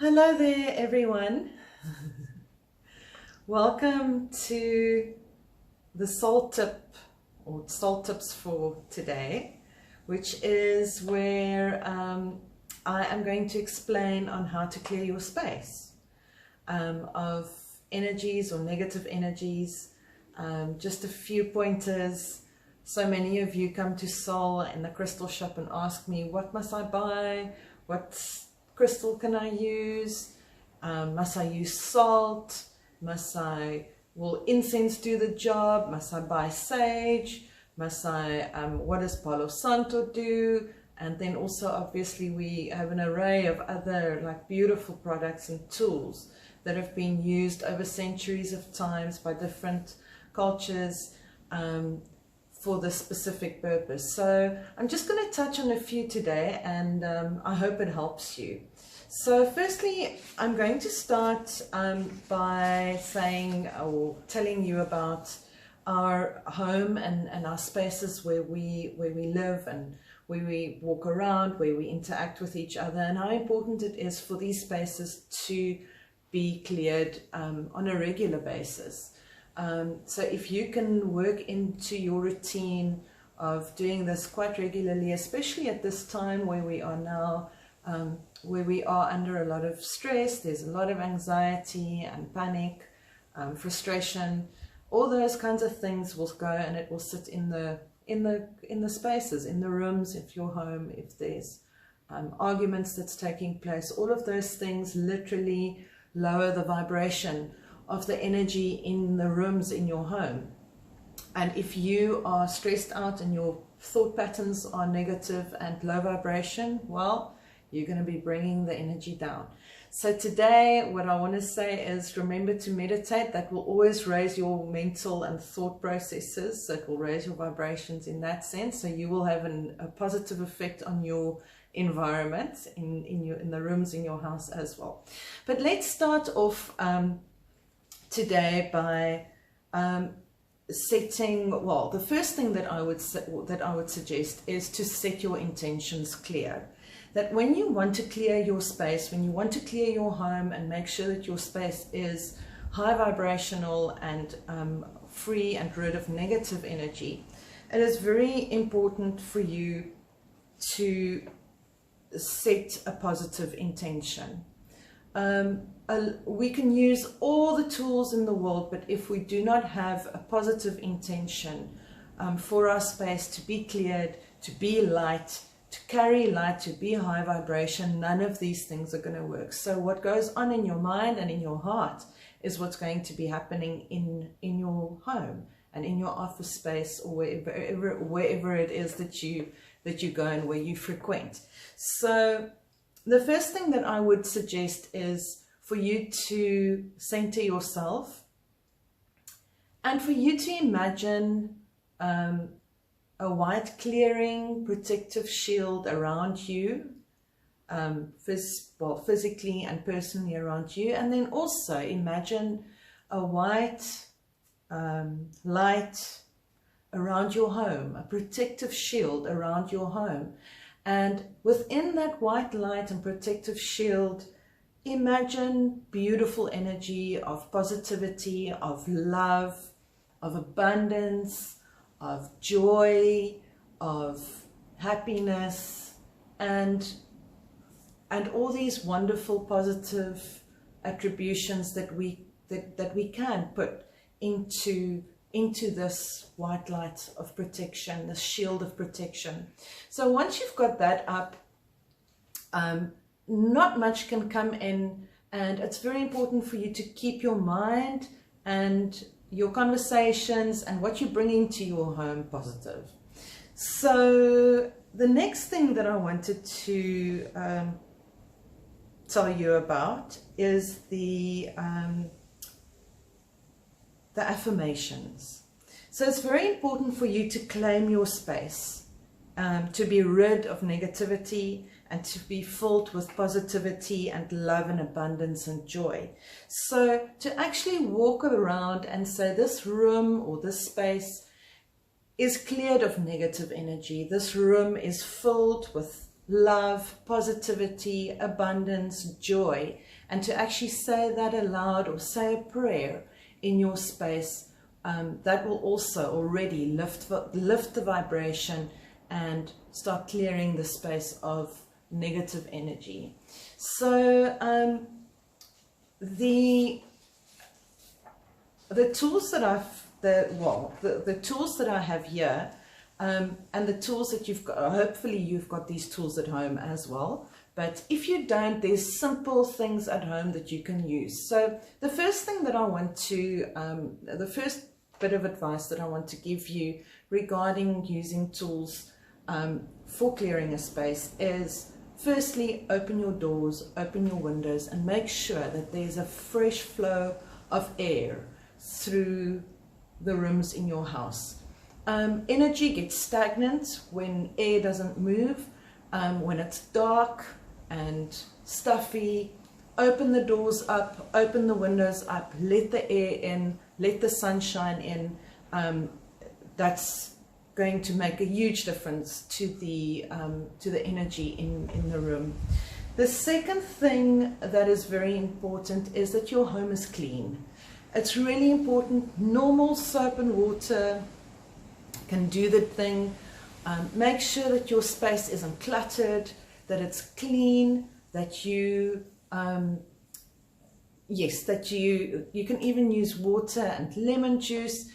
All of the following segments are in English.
Hello there, everyone. Welcome to the soul tip or soul tips for today, which is where I am going to explain on how to clear your space of energies or negative energies. Just a few pointers. So many of you come to Soul in the crystal shop and ask me, what must I buy? What crystal can I use? Must I use salt? Will incense do the job? Must I buy sage? What does Palo Santo do? And then also obviously we have an array of other like beautiful products and tools that have been used over centuries of times by different cultures for this specific purpose. So I'm just going to touch on a few today, and I hope it helps you. So firstly, I'm going to start by saying or telling you about our home and our spaces where we live and where we walk around, where we interact with each other, and how important it is for these spaces to be cleared on a regular basis. So if you can work into your routine of doing this quite regularly, especially at this time where we are now, where we are under a lot of stress, there's a lot of anxiety and panic, frustration, all those kinds of things will go, and it will sit in the spaces, in the rooms, if you're home, if there's arguments that's taking place. All of those things literally lower the vibration of the energy in the rooms in your home. And if you are stressed out and your thought patterns are negative and low vibration, well, you're going to be bringing the energy down. So today what I want to say is remember to meditate. That will always raise your mental and thought processes. So it will raise your vibrations in that sense. So you will have a positive effect on your environment in the rooms in your house as well. But let's start off today by setting, well, the first thing that I would suggest is to set your intentions clear. That when you want to clear your space, when you want to clear your home and make sure that your space is high vibrational and free and rid of negative energy, it is very important for you to set a positive intention. We can use all the tools in the world, but if we do not have a positive intention for our space to be cleared, to be light, to carry light, to be high vibration, none of these things are going to work. So what goes on in your mind and in your heart is what's going to be happening in your home and in your office space, or wherever it is that you go and where you frequent. So the first thing that I would suggest is for you to center yourself and for you to imagine a white clearing protective shield around you, physically and personally around you, and then also imagine a white light around your home, a protective shield around your home. And within that white light and protective shield, imagine beautiful energy of positivity, of love, of abundance, of joy, of happiness, and all these wonderful positive attributions that we can put into this white light of protection, this shield of protection. So once you've got that up, not much can come in, and it's very important for you to keep your mind and your conversations and what you bring into your home positive. So the next thing that I wanted to tell you about is the affirmations. So it's very important for you to claim your space, to be rid of negativity and to be filled with positivity and love and abundance and joy. So to actually walk around and say this room or this space is cleared of negative energy. This room is filled with love, positivity, abundance, joy, and to actually say that aloud or say a prayer in your space, that will also already lift the vibration and start clearing the space of negative energy. So the tools that the tools that I have here, and the tools that you've got, hopefully you've got these tools at home as well, but if you don't, there's simple things at home that you can use. So the first thing that I want to, the first bit of advice that I want to give you regarding using tools for clearing a space is, firstly, open your doors, open your windows, and make sure that there's a fresh flow of air through the rooms in your house. Energy gets stagnant when air doesn't move, when it's dark and stuffy. Open the doors up, open the windows up, let the air in, let the sunshine in. That's going to make a huge difference to the energy in the room. The second thing that is very important is that your home is clean. It's really important. Normal soap and water can do the thing. Make sure that your space isn't cluttered, that it's clean, that you yes, that you can even use water and lemon juice.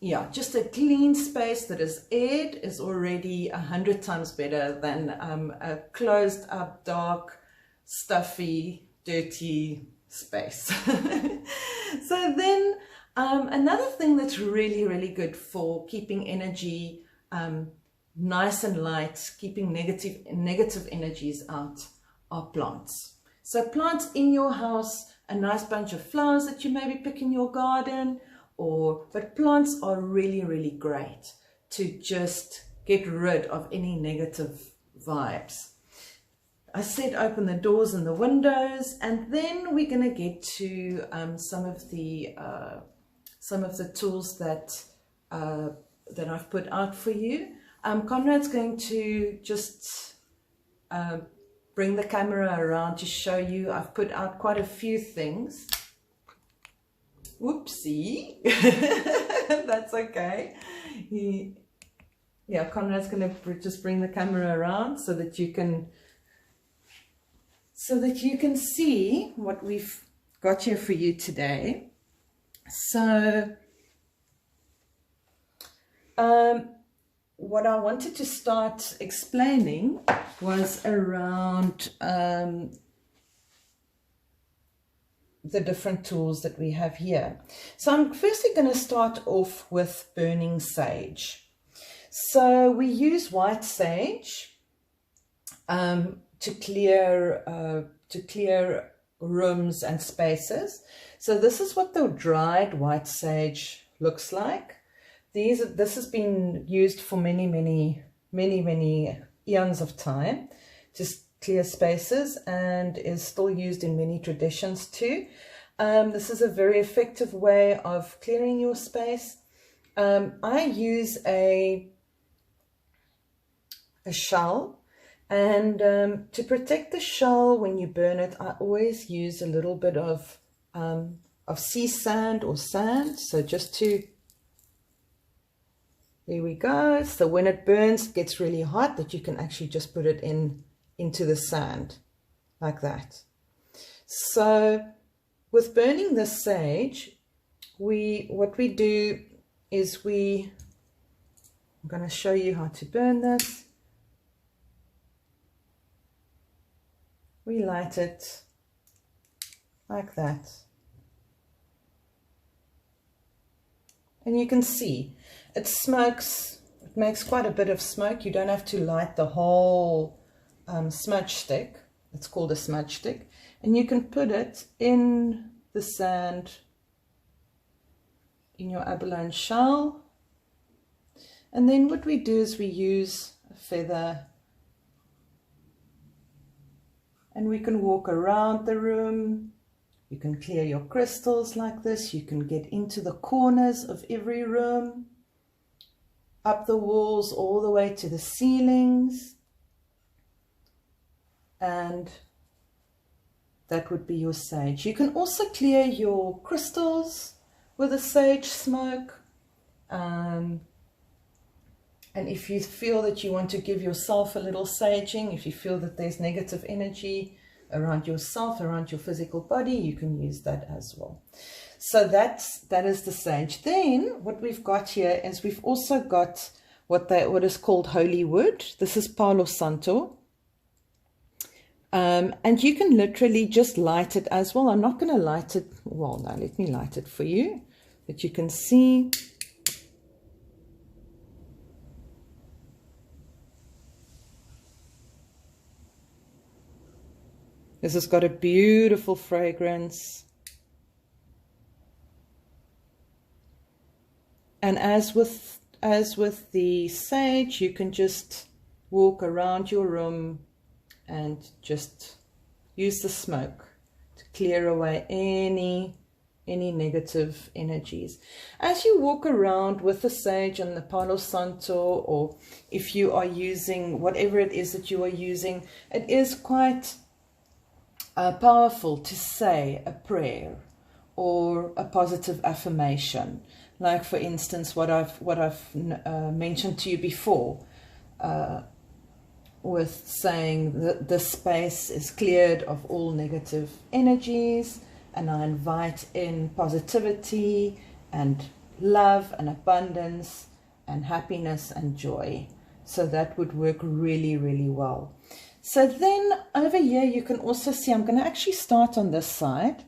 Yeah, just a clean space that is aired is already 100 times better than a closed up, dark, stuffy, dirty space. So then another thing that's really, really good for keeping energy nice and light, keeping negative energies out, are plants. So plants in your house, a nice bunch of flowers that you maybe pick in your garden, but plants are really, really great to just get rid of any negative vibes. I said open the doors and the windows, and then we're going to get to some of the tools that I've put out for you. Conrad's going to just bring the camera around to show you. I've put out quite a few things. Whoopsie. That's okay. Yeah, Conrad's going to just bring the camera around so that you can see what we've got here for you today. So what I wanted to start explaining was around the different tools that we have here. So I'm firstly going to start off with burning sage. So we use white sage to clear rooms and spaces. So this is what the dried white sage looks like. This has been used for many eons of time to clear spaces, and is still used in many traditions too. This is a very effective way of clearing your space. I use a shell, and to protect the shell when you burn it, I always use a little bit of sea sand or sand. So just to, there we go. So when it burns, it gets really hot, that you can actually just put it into the sand like that. So with burning the sage, what we do is I'm going to show you how to burn this. We light it like that, and you can see it smokes. It makes quite a bit of smoke. You don't have to light the whole smudge stick. It's called a smudge stick, and you can put it in the sand in your abalone shell. And then what we do is we use a feather, and we can walk around the room. You can clear your crystals like this. You can get into the corners of every room, up the walls all the way to the ceilings. and that would be your sage. You can also clear your crystals with a sage smoke. And if you feel that you want to give yourself a little saging, if you feel that there's negative energy around yourself, around your physical body, you can use that as well. So that is the sage. Then what we've got here is we've also got what is called holy wood. This is Palo Santo. And you can literally just light it as well. I'm not going to light it. Well, no, let me light it for you, that you can see. This has got a beautiful fragrance. And as with the sage, you can just walk around your room and just use the smoke to clear away any negative energies. As you walk around with the sage and the Palo Santo, or if you are using whatever it is that you are using, it is quite powerful to say a prayer or a positive affirmation. Like, for instance, what I've mentioned to you before, with saying that the space is cleared of all negative energies, and I invite in positivity and love and abundance and happiness and joy. So that would work really, really well. So then over here you can also see, I'm going to actually start on this side.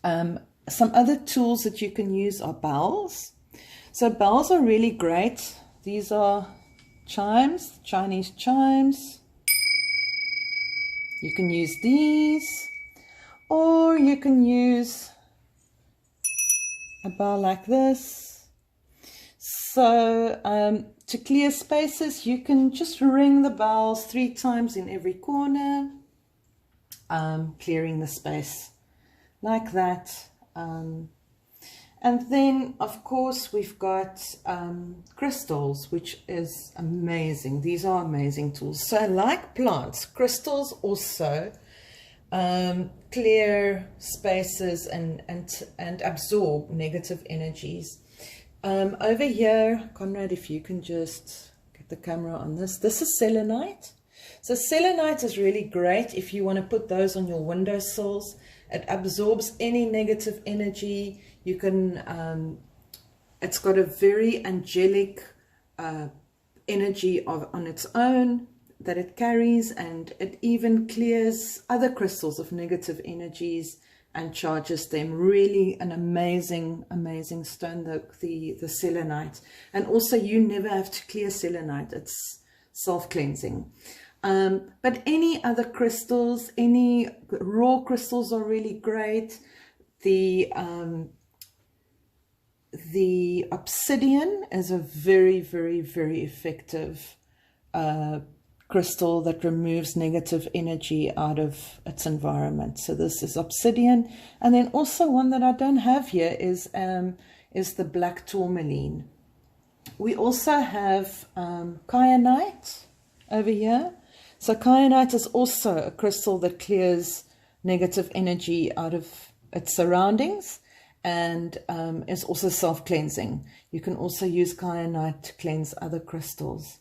Some other tools that you can use are bells. So bells are really great. These are chimes, Chinese chimes. You can use these, or you can use a bell like this. So to clear spaces, you can just ring the bells 3 times in every corner, clearing the space like that. And then, of course, we've got crystals, which is amazing. These are amazing tools. So like plants, crystals also clear spaces and absorb negative energies. Over here, Conrad, if you can just get the camera on this. This is selenite. So selenite is really great if you want to put those on your windowsills. It absorbs any negative energy. You can, it's got a very angelic energy on its own that it carries, and it even clears other crystals of negative energies and charges them. Really an amazing, amazing stone, the selenite. And also you never have to clear selenite. It's self-cleansing. But any other crystals, any raw crystals are really great. The obsidian is a very, very, very effective crystal that removes negative energy out of its environment. So this is obsidian. And then also one that I don't have here is the black tourmaline. We also have kyanite over here. So kyanite is also a crystal that clears negative energy out of its surroundings, and is also self-cleansing. You can also use kyanite to cleanse other crystals.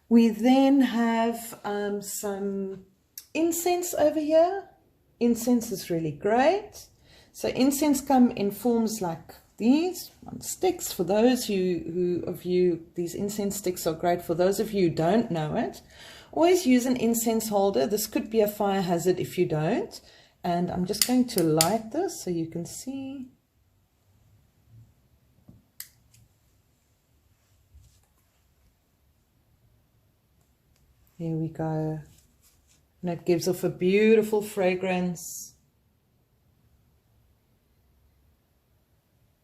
We then have some incense over here. Incense is really great. So incense come in forms like these on sticks. For those of you, these incense sticks are great. For those of you who don't know it, always use an incense holder. This could be a fire hazard if you don't. And I'm just going to light this so you can see. Here we go. And it gives off a beautiful fragrance.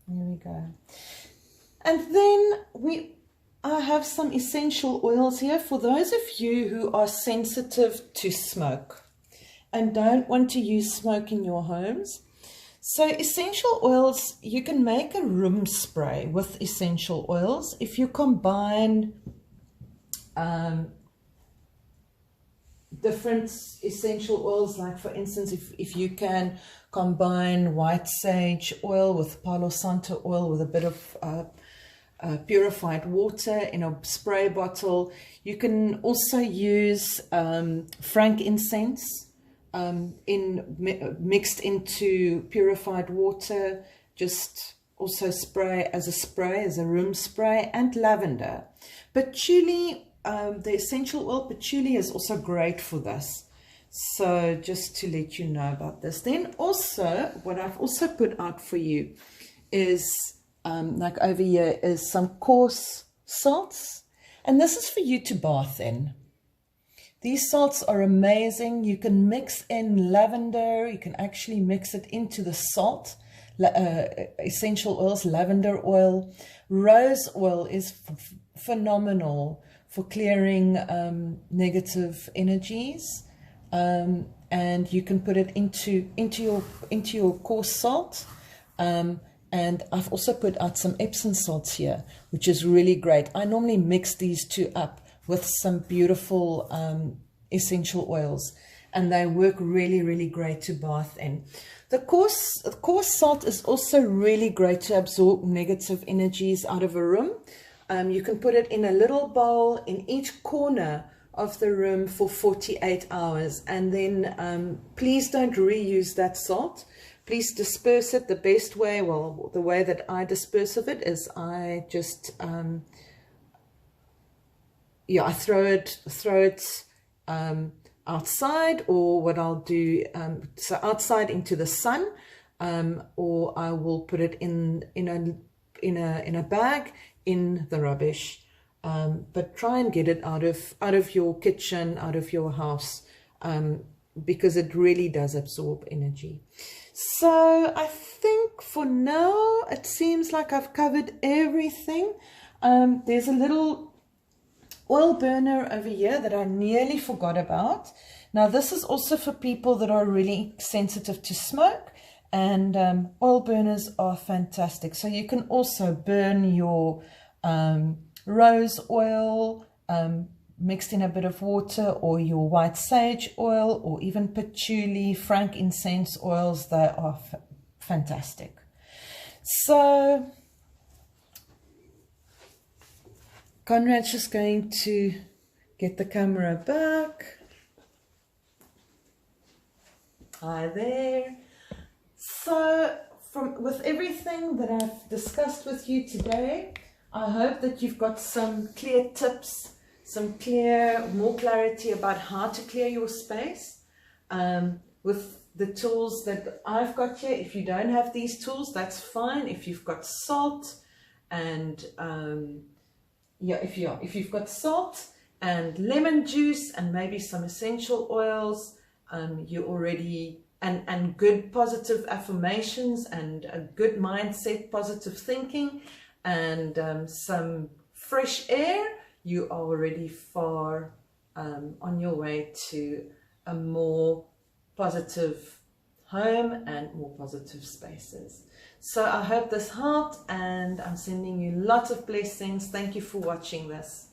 Here we go. And then I have some essential oils here for those of you who are sensitive to smoke and don't want to use smoke in your homes. So essential oils, you can make a room spray with essential oils. If you combine different essential oils, like for instance, if you can combine white sage oil with Palo Santo oil with a bit of purified water in a spray bottle. You can also use frankincense mixed into purified water, just also spray as a room spray, and lavender. Patchouli, the essential oil patchouli is also great for this. So just to let you know about this. Then also, what I've also put out for you is, like over here, is some coarse salts. And this is for you to bath in. These salts are amazing. You can mix in lavender. You can actually mix it into the salt. Essential oils, lavender oil. Rose oil is phenomenal for clearing negative energies. And you can put it into your coarse salt. And I've also put out some Epsom salts here, which is really great. I normally mix these two up with some beautiful essential oils, and they work really, really great to bath in. The coarse salt is also really great to absorb negative energies out of a room. You can put it in a little bowl in each corner of the room for 48 hours, and then please don't reuse that salt. Please disperse it the best way. Well, the way that I disperse of it is I just I throw it outside, or what I'll do, so outside into the sun, or I will put it in a bag in the rubbish. But try and get it out of your kitchen, out of your house, because it really does absorb energy. So I think for now it seems like I've covered everything. There's a little oil burner over here that I nearly forgot about. Now this is also for people that are really sensitive to smoke, and oil burners are fantastic. So you can also burn your rose oil mixed in a bit of water, or your white sage oil, or even patchouli, frankincense oils. They are fantastic. So Conrad's just going to get the camera back. Hi there. So with everything that I've discussed with you today, I hope that you've got some clear tips, more clarity about how to clear your space with the tools that I've got here. If you don't have these tools, that's fine. If you've got salt and if you've got salt and lemon juice and maybe some essential oils, you already, and good positive affirmations and a good mindset, positive thinking, and some fresh air, you are already far on your way to a more positive home and more positive spaces. So I hope this helped, and I'm sending you lots of blessings. Thank you for watching this.